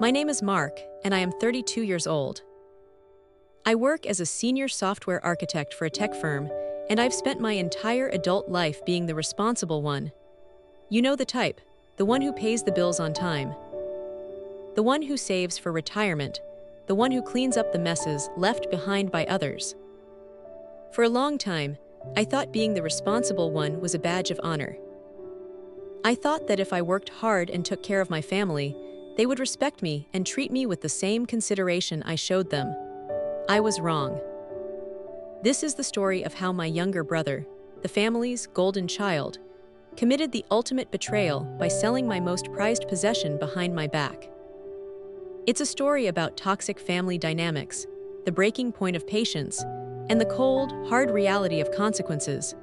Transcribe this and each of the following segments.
My name is Mark, and I am 32 years old. I work as a senior software architect for a tech firm, and I've spent my entire adult life being the responsible one. You know the type, the one who pays the bills on time. The one who saves for retirement, the one who cleans up the messes left behind by others. For a long time, I thought being the responsible one was a badge of honor. I thought that if I worked hard and took care of my family, they would respect me and treat me with the same consideration I showed them. I was wrong. This is the story of how my younger brother, the family's golden child, committed the ultimate betrayal by selling my most prized possession behind my back. It's a story about toxic family dynamics, the breaking point of patience, and the cold, hard reality of consequences.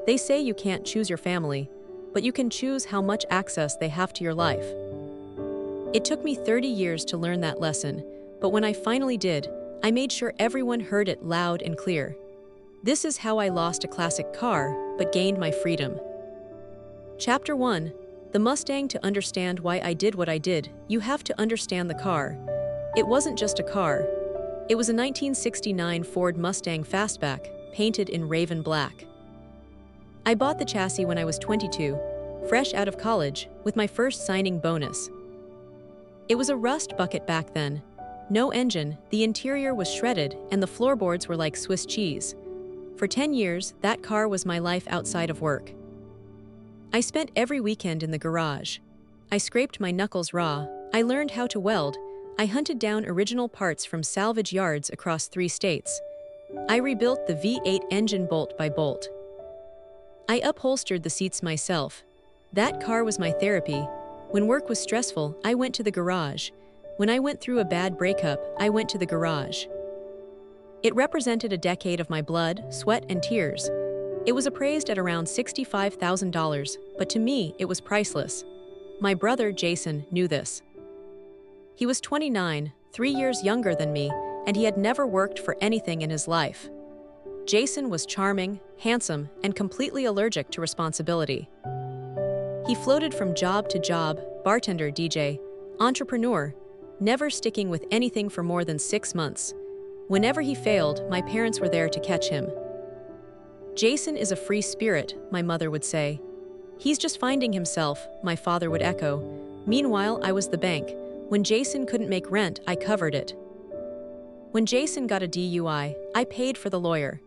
They say you can't choose your family, but you can choose how much access they have to your life. It took me 30 years to learn that lesson, but when I finally did, I made sure everyone heard it loud and clear. This is how I lost a classic car, but gained my freedom. Chapter 1. The Mustang. To understand why I did what I did, you have to understand the car. It wasn't just a car. It was a 1969 Ford Mustang Fastback, painted in raven black. I bought the chassis when I was 22, fresh out of college, with my first signing bonus. It was a rust bucket back then. No engine, the interior was shredded, and the floorboards were like Swiss cheese. For 10 years, that car was my life outside of work. I spent every weekend in the garage. I scraped my knuckles raw, I learned how to weld, I hunted down original parts from salvage yards across 3 states. I rebuilt the V8 engine bolt by bolt. I upholstered the seats myself. That car was my therapy. When work was stressful, I went to the garage. When I went through a bad breakup, I went to the garage. It represented a decade of my blood, sweat, and tears. It was appraised at around $65,000, but to me, it was priceless. My brother, Jason, knew this. He was 29, 3 years younger than me, and he had never worked for anything in his life. Jason was charming, handsome, and completely allergic to responsibility. He floated from job to job, bartender, DJ, entrepreneur, never sticking with anything for more than 6 months. Whenever he failed, my parents were there to catch him. Jason is a free spirit, my mother would say. He's just finding himself, my father would echo. Meanwhile, I was the bank. When Jason couldn't make rent, I covered it. When Jason got a DUI, I paid for the lawyer.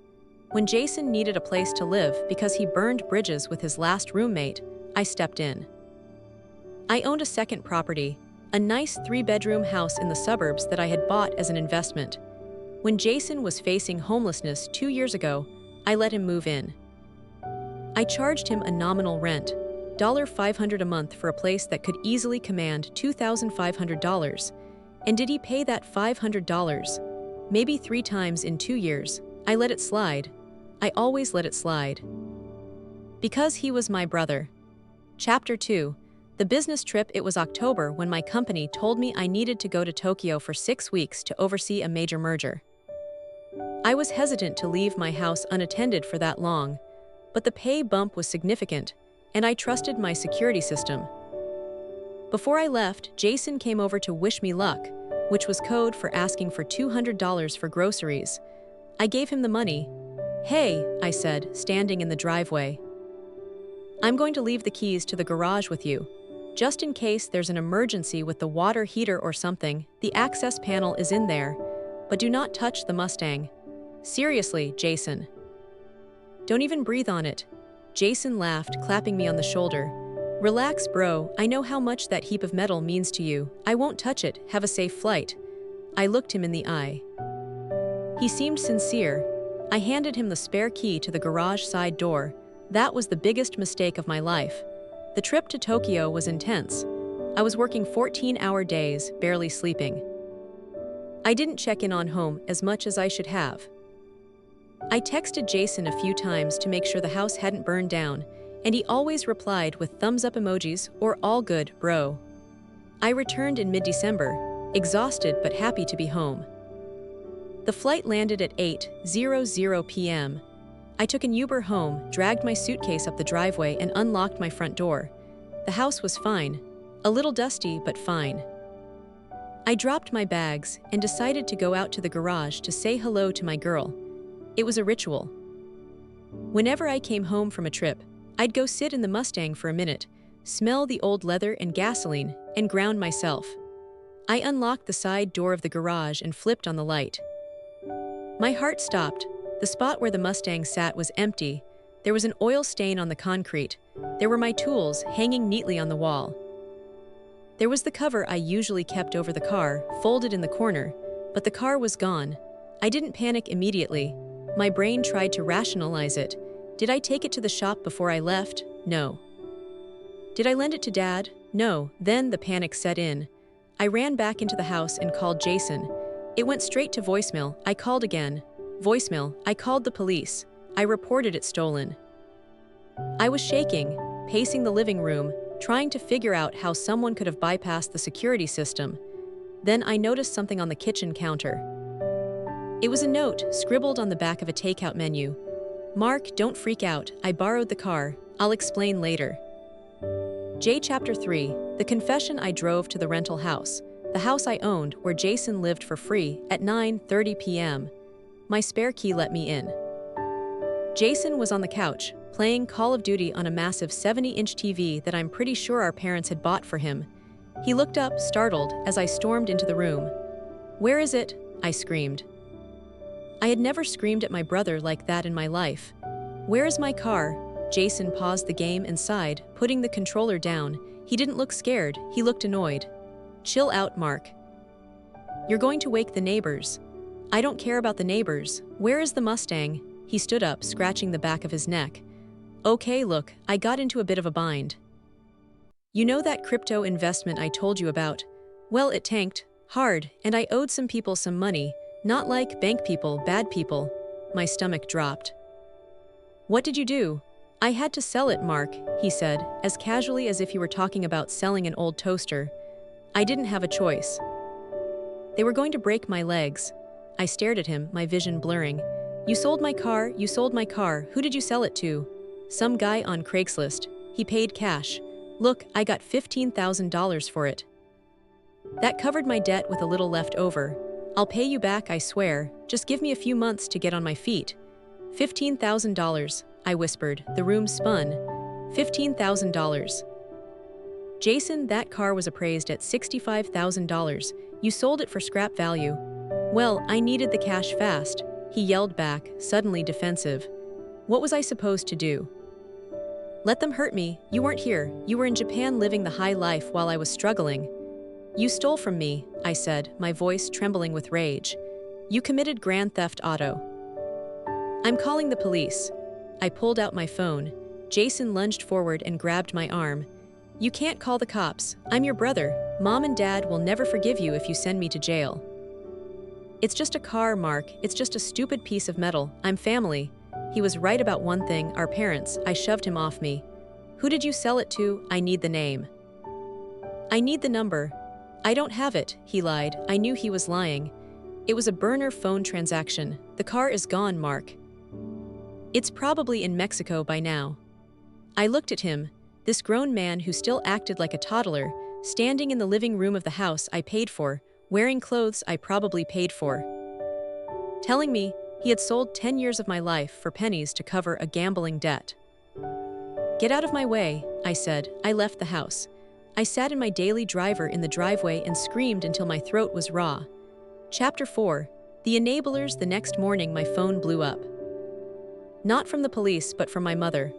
When Jason needed a place to live because he burned bridges with his last roommate, I stepped in. I owned a second property, a nice 3-bedroom house in the suburbs that I had bought as an investment. When Jason was facing homelessness 2 years ago, I let him move in. I charged him a nominal rent, $500 a month for a place that could easily command $2,500. And did he pay that $500? Maybe 3 times in 2 years. I let it slide. I always let it slide. Because he was my brother. Chapter 2. The business trip. It was October when my company told me I needed to go to Tokyo for 6 weeks to oversee a major merger. I was hesitant to leave my house unattended for that long, but the pay bump was significant, and I trusted my security system. Before I left, Jason came over to wish me luck, which was code for asking for $200 for groceries. I gave him the money. "Hey," I said, standing in the driveway. "I'm going to leave the keys to the garage with you. Just in case there's an emergency with the water heater or something, the access panel is in there. But do not touch the Mustang. Seriously, Jason. Don't even breathe on it." Jason laughed, clapping me on the shoulder. "Relax, bro. I know how much that heap of metal means to you. I won't touch it. Have a safe flight." I looked him in the eye. He seemed sincere. I handed him the spare key to the garage side door. That was the biggest mistake of my life. The trip to Tokyo was intense. I was working 14-hour days, barely sleeping. I didn't check in on home as much as I should have. I texted Jason a few times to make sure the house hadn't burned down, and he always replied with thumbs up emojis or "all good, bro." I returned in mid-December, exhausted but happy to be home. The flight landed at 8:00 p.m. I took an Uber home, dragged my suitcase up the driveway, and unlocked my front door. The house was fine. A little dusty, but fine. I dropped my bags and decided to go out to the garage to say hello to my girl. It was a ritual. Whenever I came home from a trip, I'd go sit in the Mustang for a minute, smell the old leather and gasoline, and ground myself. I unlocked the side door of the garage and flipped on the light. My heart stopped. The spot where the Mustang sat was empty. There was an oil stain on the concrete. There were my tools hanging neatly on the wall. There was the cover I usually kept over the car, folded in the corner, but the car was gone. I didn't panic immediately. My brain tried to rationalize it. Did I take it to the shop before I left? No. Did I lend it to Dad? No. Then the panic set in. I ran back into the house and called Jason. It went straight to voicemail. I called again. Voicemail. I called the police. I reported it stolen. I was shaking, pacing the living room, trying to figure out how someone could have bypassed the security system. Then I noticed something on the kitchen counter. It was a note scribbled on the back of a takeout menu. Mark, don't freak out. I borrowed the car. I'll explain later. Chapter 3, the confession I drove to the rental house, the house I owned where Jason lived for free at 9:30 p.m. My spare key let me in. Jason was on the couch, playing Call of Duty on a massive 70-inch TV that I'm pretty sure our parents had bought for him. He looked up, startled, as I stormed into the room. "Where is it?" I screamed. I had never screamed at my brother like that in my life. "Where is my car?" Jason paused the game and sighed, putting the controller down. He didn't look scared, he looked annoyed. "Chill out, Mark. You're going to wake the neighbors." "I don't care about the neighbors. Where is the Mustang?" He stood up, scratching the back of his neck. "Okay, look, I got into a bit of a bind. You know that crypto investment I told you about? Well, it tanked hard, and I owed some people some money, not like bank people, bad people." My stomach dropped. "What did you do?" "I had to sell it, Mark," he said, as casually as if he were talking about selling an old toaster. "I didn't have a choice. They were going to break my legs." I stared at him, my vision blurring. "You sold my car, you sold my car. Who did you sell it to?" "Some guy on Craigslist. He paid cash. Look, I got $15,000 for it. That covered my debt with a little left over. I'll pay you back, I swear. Just give me a few months to get on my feet." $15,000, I whispered. The room spun. $15,000. "Jason, that car was appraised at $65,000. You sold it for scrap value." "Well, I needed the cash fast," he yelled back, suddenly defensive. What was I supposed to do? Let them hurt me. You weren't here. You were in Japan living the high life while I was struggling. "You stole from me," I said, my voice trembling with rage. "You committed grand theft auto." "I'm calling the police." I pulled out my phone. Jason lunged forward and grabbed my arm. "You can't call the cops. I'm your brother. Mom and Dad will never forgive you if you send me to jail." "It's just a car, Mark. It's just a stupid piece of metal. I'm family." He was right about one thing, our parents. I shoved him off me. "Who did you sell it to?" "I need the name." "I need the number." "I don't have it," he lied. I knew he was lying. "It was a burner phone transaction. The car is gone, Mark. It's probably in Mexico by now." I looked at him, this grown man who still acted like a toddler, standing in the living room of the house I paid for, wearing clothes I probably paid for. Telling me he had sold 10 years of my life for pennies to cover a gambling debt. "Get out of my way," I said. I left the house. I sat in my daily driver in the driveway and screamed until my throat was raw. Chapter 4, The Enablers. The next morning my phone blew up. Not from the police, but from my mother.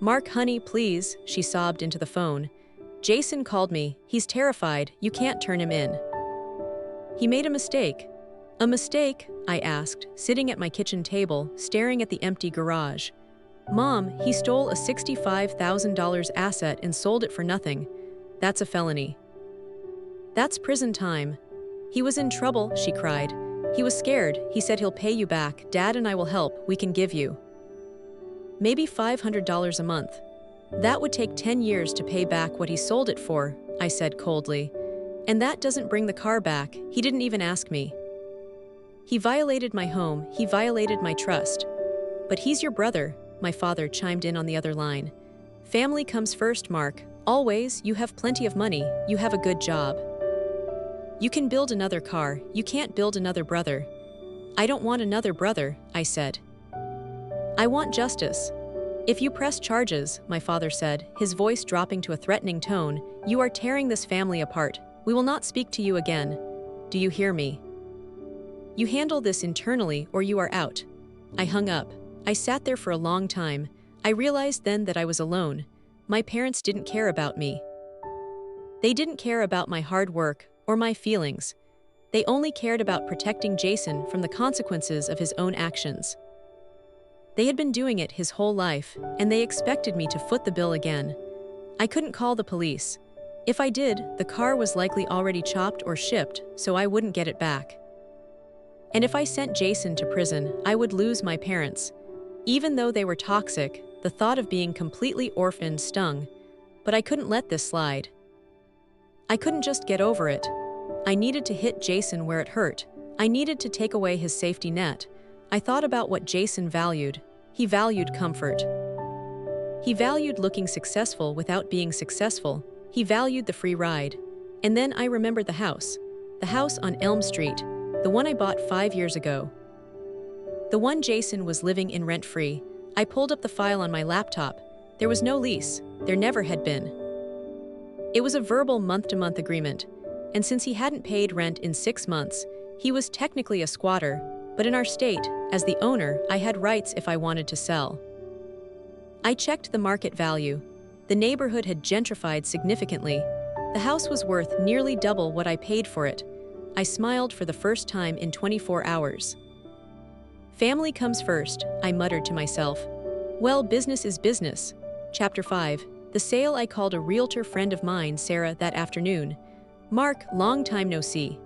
"Mark, honey, please," she sobbed into the phone. "Jason called me. He's terrified. You can't turn him in." "He made a mistake." "A mistake?" I asked, sitting at my kitchen table, staring at the empty garage. "Mom, he stole a $65,000 asset and sold it for nothing. That's a felony." "That's prison time." "He was in trouble," she cried. "He was scared. He said he'll pay you back. Dad and I will help. We can give you maybe $500 a month." "That would take 10 years to pay back what he sold it for," I said coldly. "And that doesn't bring the car back. He didn't even ask me. He violated my home. He violated my trust." "But he's your brother," my father chimed in on the other line. "Family comes first, Mark. Always. You have plenty of money. You have a good job. You can build another car, you can't build another brother. I don't want another brother, I said. I want justice. If you press charges, my father said, his voice dropping to a threatening tone, you are tearing this family apart. We will not speak to you again. Do you hear me? You handle this internally or you are out. I hung up. I sat there for a long time. I realized then that I was alone. My parents didn't care about me. They didn't care about my hard work or my feelings. They only cared about protecting Jason from the consequences of his own actions. They had been doing it his whole life, and they expected me to foot the bill again. I couldn't call the police. If I did, the car was likely already chopped or shipped, so I wouldn't get it back. And if I sent Jason to prison, I would lose my parents. Even though they were toxic, the thought of being completely orphaned stung, but I couldn't let this slide. I couldn't just get over it. I needed to hit Jason where it hurt. I needed to take away his safety net. I thought about what Jason valued. He valued comfort. He valued looking successful without being successful. He valued the free ride. And then I remembered the house on Elm Street, the one I bought 5 years ago. The one Jason was living in rent-free. I pulled up the file on my laptop. There was no lease. There never had been. It was a verbal month-to-month agreement, and since he hadn't paid rent in 6 months, he was technically a squatter, but in our state, as the owner, I had rights if I wanted to sell. I checked the market value. The neighborhood had gentrified significantly. The house was worth nearly double what I paid for it. I smiled for the first time in 24 hours. Family comes first, I muttered to myself. Well, business is business. Chapter 5. The sale. I called a realtor friend of mine, Sarah, that afternoon. Mark, long time no see.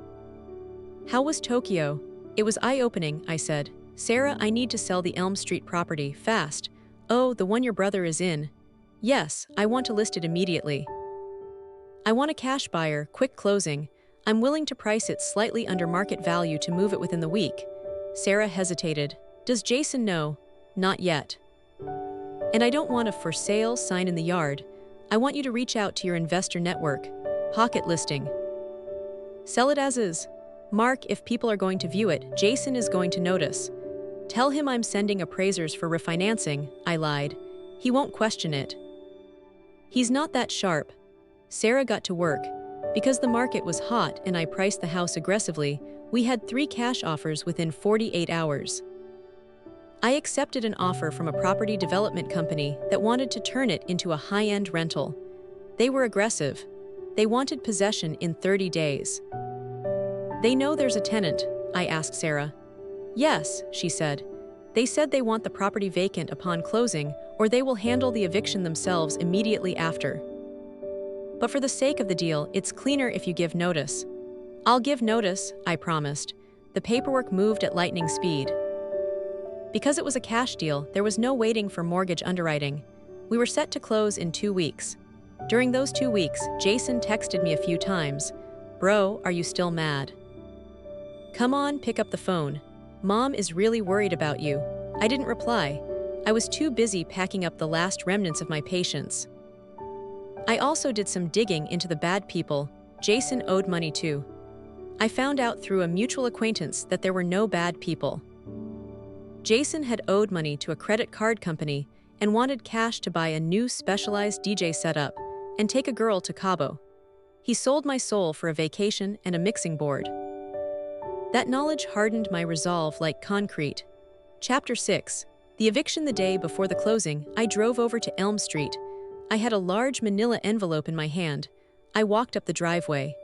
How was Tokyo? It was eye-opening, I said. Sarah, I need to sell the Elm Street property, fast. Oh, the one your brother is in. Yes, I want to list it immediately. I want a cash buyer, quick closing. I'm willing to price it slightly under market value to move it within the week. Sarah hesitated. Does Jason know? Not yet. And I don't want a for sale sign in the yard. I want you to reach out to your investor network. Pocket listing. Sell it as is. Mark, if people are going to view it, Jason is going to notice. Tell him I'm sending appraisers for refinancing, I lied. He won't question it. He's not that sharp. Sarah got to work. Because the market was hot and I priced the house aggressively, we had 3 cash offers within 48 hours. I accepted an offer from a property development company that wanted to turn it into a high-end rental. They were aggressive. They wanted possession in 30 days. They know there's a tenant, I asked Sarah. Yes, she said. They said they want the property vacant upon closing, or they will handle the eviction themselves immediately after. But for the sake of the deal, it's cleaner if you give notice. I'll give notice, I promised. The paperwork moved at lightning speed. Because it was a cash deal, there was no waiting for mortgage underwriting. We were set to close in 2 weeks. During those 2 weeks, Jason texted me a few times. Bro, are you still mad? Come on, pick up the phone. Mom is really worried about you. I didn't reply. I was too busy packing up the last remnants of my patience. I also did some digging into the bad people Jason owed money to. I found out through a mutual acquaintance that there were no bad people. Jason had owed money to a credit card company and wanted cash to buy a new specialized DJ setup and take a girl to Cabo. He sold my soul for a vacation and a mixing board. That knowledge hardened my resolve like concrete. Chapter 6. The eviction. The day before the closing, I drove over to Elm Street. I had a large manila envelope in my hand. I walked up the driveway.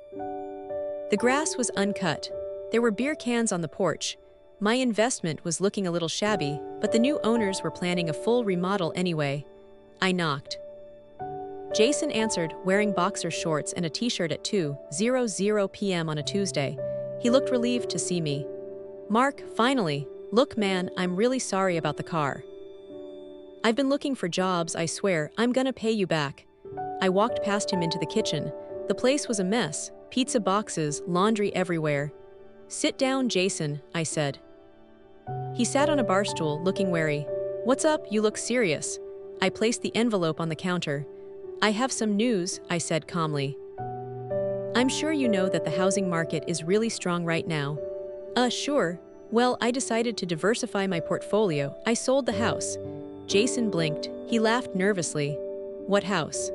The grass was uncut. There were beer cans on the porch. My investment was looking a little shabby, but the new owners were planning a full remodel anyway. I knocked. Jason answered, wearing boxer shorts and a t-shirt at 2:00 p.m. on a Tuesday. He looked relieved to see me. Mark, finally. Look, man, I'm really sorry about the car. I've been looking for jobs, I swear. I'm gonna pay you back. I walked past him into the kitchen. The place was a mess. Pizza boxes, laundry everywhere. Sit down, Jason, I said. He sat on a bar stool, looking wary. What's up? You look serious. I placed the envelope on the counter. I have some news, I said calmly. I'm sure you know that the housing market is really strong right now. Sure. Well, I decided to diversify my portfolio. I sold the house. Jason blinked. He laughed nervously. What house?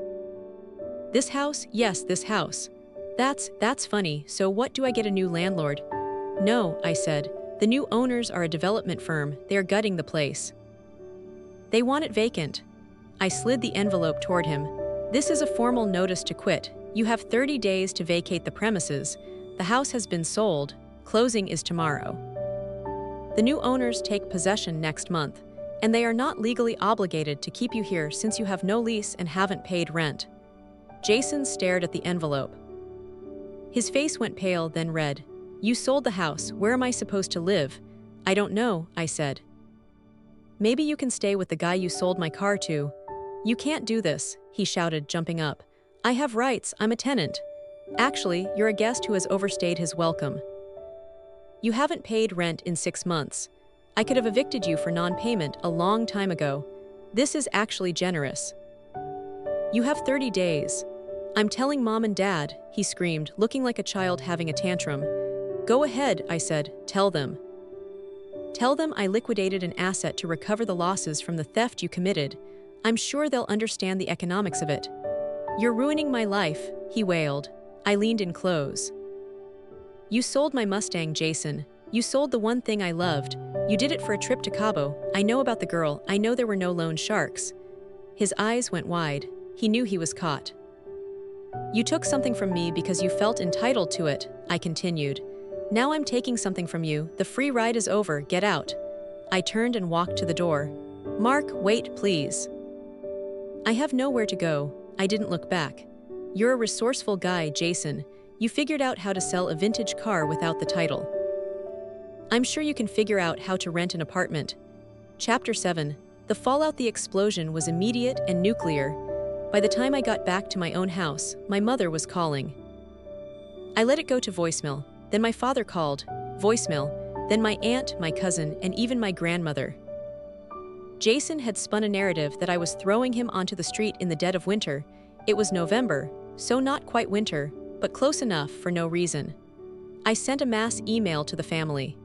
This house? Yes, this house. That's funny. So what, do I get a new landlord? No, I said. The new owners are a development firm. They are gutting the place. They want it vacant. I slid the envelope toward him. This is a formal notice to quit. You have 30 days to vacate the premises. The house has been sold. Closing is tomorrow. The new owners take possession next month, and they are not legally obligated to keep you here since you have no lease and haven't paid rent. Jason stared at the envelope. His face went pale, then red. You sold the house. Where am I supposed to live? I don't know, I said. Maybe you can stay with the guy you sold my car to. You can't do this, he shouted, jumping up. I have rights. I'm a tenant. Actually, you're a guest who has overstayed his welcome. You haven't paid rent in 6 months. I could have evicted you for non-payment a long time ago. This is actually generous. You have 30 days. I'm telling Mom and Dad, he screamed, looking like a child having a tantrum. Go ahead, I said. Tell them. Tell them I liquidated an asset to recover the losses from the theft you committed. I'm sure they'll understand the economics of it. You're ruining my life, he wailed. I leaned in close. You sold my Mustang, Jason. You sold the one thing I loved. You did it for a trip to Cabo. I know about the girl. I know there were no loan sharks. His eyes went wide. He knew he was caught. You took something from me because you felt entitled to it, I continued. Now I'm taking something from you. The free ride is over. Get out. I turned and walked to the door. Mark, wait, please. I have nowhere to go. I didn't look back. You're a resourceful guy, Jason. You figured out how to sell a vintage car without the title. I'm sure you can figure out how to rent an apartment. Chapter 7. The fallout, the explosion was immediate and nuclear. By the time I got back to my own house, my mother was calling. I let it go to voicemail. Then my father called. Voicemail. Then my aunt, my cousin, and even my grandmother. Jason had spun a narrative that I was throwing him onto the street in the dead of winter. It was November, so not quite winter, but close enough for no reason. I sent a mass email to the family.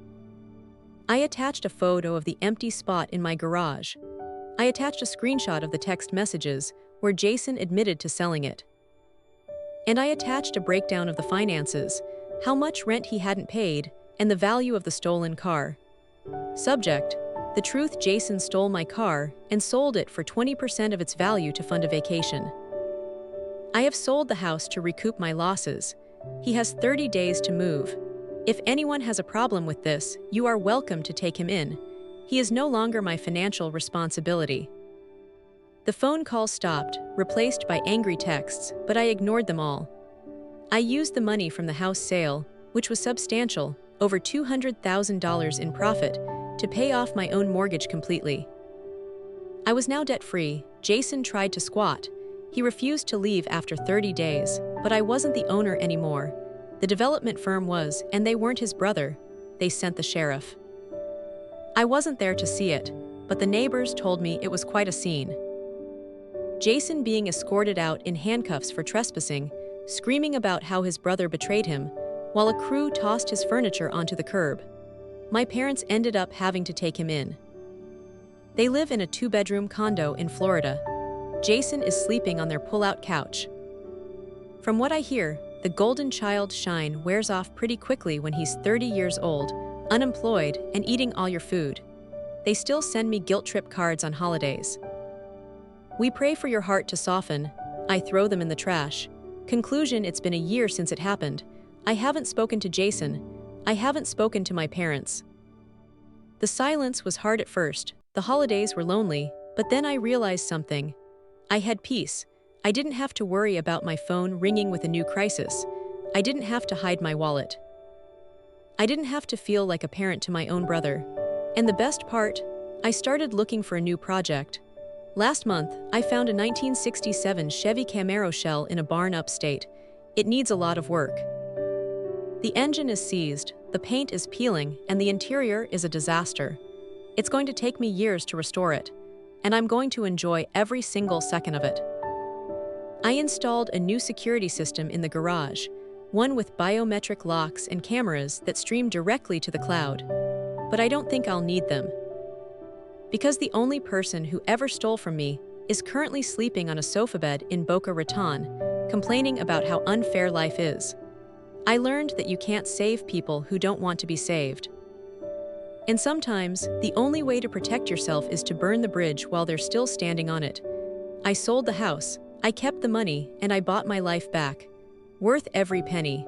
I attached a photo of the empty spot in my garage. I attached a screenshot of the text messages where Jason admitted to selling it. And I attached a breakdown of the finances, how much rent he hadn't paid, and the value of the stolen car. Subject: the truth, Jason stole my car and sold it for 20% of its value to fund a vacation. I have sold the house to recoup my losses. He has 30 days to move. If anyone has a problem with this, you are welcome to take him in. He is no longer my financial responsibility. The phone call stopped, replaced by angry texts, but I ignored them all. I used the money from the house sale, which was substantial, over $200,000 in profit, to pay off my own mortgage completely. I was now debt-free. Jason tried to squat. He refused to leave after 30 days, but I wasn't the owner anymore. The development firm was, and they weren't his brother. They sent the sheriff. I wasn't there to see it, but the neighbors told me it was quite a scene. Jason being escorted out in handcuffs for trespassing, screaming about how his brother betrayed him, while a crew tossed his furniture onto the curb. My parents ended up having to take him in. They live in a 2-bedroom condo in Florida. Jason is sleeping on their pull-out couch. From what I hear, the golden child shine wears off pretty quickly when he's 30 years old, unemployed, and eating all your food. They still send me guilt trip cards on holidays. We pray for your heart to soften. I throw them in the trash. Conclusion: it's been a year since it happened. I haven't spoken to Jason. I haven't spoken to my parents. The silence was hard at first. The holidays were lonely, but then I realized something. I had peace. I didn't have to worry about my phone ringing with a new crisis. I didn't have to hide my wallet. I didn't have to feel like a parent to my own brother. And the best part, I started looking for a new project. Last month, I found a 1967 Chevy Camaro shell in a barn upstate. It needs a lot of work. The engine is seized, the paint is peeling, and the interior is a disaster. It's going to take me years to restore it, and I'm going to enjoy every single second of it. I installed a new security system in the garage. one with biometric locks and cameras that stream directly to the cloud. But I don't think I'll need them. Because the only person who ever stole from me is currently sleeping on a sofa bed in Boca Raton, complaining about how unfair life is. I learned that you can't save people who don't want to be saved. And sometimes, the only way to protect yourself is to burn the bridge while they're still standing on it. I sold the house, I kept the money, and I bought my life back. Worth every penny.